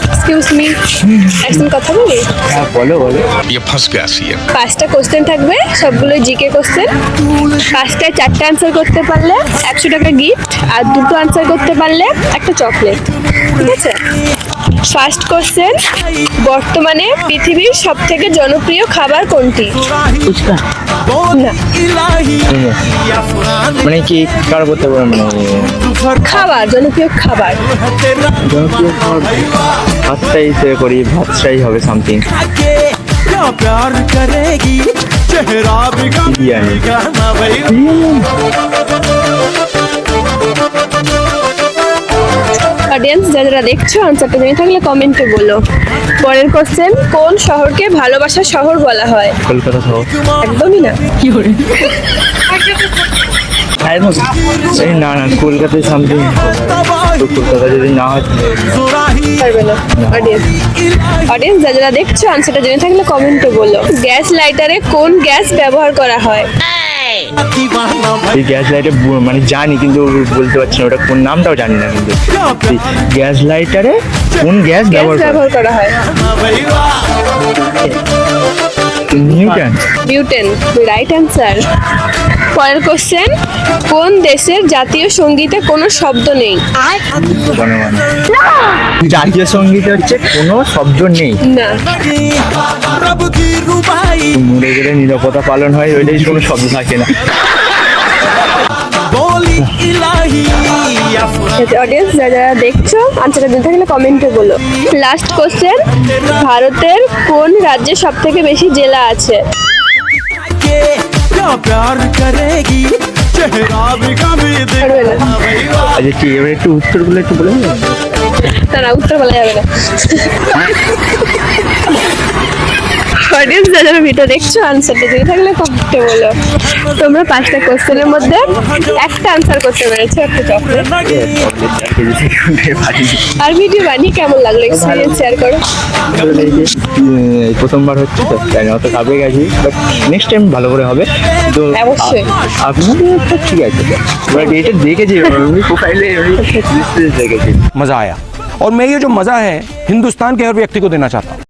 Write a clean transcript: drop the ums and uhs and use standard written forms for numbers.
Excuse me, একজন কথা বলি। হ্যাঁ বলো বলো। ये फंस गया सी है। 5টা কোশ্চেন থাকবে, সবগুলো জিকে কোশ্চেন। 5টায় 4টে আনসার করতে পারলে 100 টাকা গিফট, আর 2টো আনসার করতে পারলে একটা চকলেট। ঠিক আছে? ফার্স্ট কোশ্চেন, বর্তমানে পৃথিবীর সবথেকে জনপ্রিয় খাবার কোনটি? ফুচকা। না, মানে কি কার করতে পারো মানে খাবার, জনপ্রিয় খাবার। জনপ্রিয় খাবার ভাতটাই সে করি, ভাতটাই হবে সামথিং। प्यार करेगी चेहरा বিরিয়ানি। অডিয়েন্স যারা দেখছো, আনসারটা জেনে থাকলে কমেন্টে বলো। পরের কোশ্চেন, কোন শহরকে ভালোবাসার শহর বলা হয়? কলকাতা শহর। একদমই না। কি করে? এই না না, কলকাতায় সামথিং। তো কলকাতা যদি না হয় পারবে না। অডিয়েন্স যারা দেখছো, আনসারটা জেনে থাকলে কমেন্টে বলো। গ্যাস লাইটারে কোন গ্যাস ব্যবহার করা হয়? এই গ্যাস লাইটার মানে জানি কিন্তু বলতে পারছি না, ওটা কোন নামটাও জানি না। কিন্তু গ্যাস লাইটারে কোন গ্যাস গ্যাস ব্যবহার ব্যবহার করা হয় নিউটন। Butane, right answer. পরের কোশ্চেন, কোন দেশের জাতীয় সঙ্গীতে কোনো শব্দ নেই? জনগণ। জাতীয় সঙ্গীতে হচ্ছে কোনো শব্দ নেই। না, रब की रुबाई মরে গেলে নিরাপত্তা পালন হয়, ওইটাই কোনো শব্দ থাকে না। बोली इलाही অডিয়েন্স যারা দেখছো, আনসারটা জেনে থাকলে কমেন্টে বলো। লাস্ট কোশ্চেন, ভারতের কোন রাজ্যে সব থেকে বেশি জেলা আছে? के क्या प्यार करेगी चेहरा भी कभी পারবে না। আচ্ছা কি এবার একটু উত্তরগুলো একটু বলে দেবেন? না, উত্তর বলা যাবে না। অডিয়েন্স যারা ভিডিও দেখছো, আনসারটা জেনে থাকলে কমেন্টে বলো। তোমরা 5টা কোশ্চেনের মধ্যে একটা আনসার করতে পেরেছো, একটা চকলেট। আর ভিডিও বানিয়ে কেমন লাগলো, এক্সপিরিয়েন্স শেয়ার করো। প্রথমবার হচ্ছে তো তাই অত কাবে গেছি, বাট নেক্সট টাইম ভালো করে হবে তো। অবশ্যই। আপনাদের তো ঠিক আছে, বাট এটা দেখেছি প্রোফাইলে দেখেছি। मज़ा आया और मैं ये जो मज़ा है हिंदुस्तान के हर व्यक्ति को देना चाहता हूँ।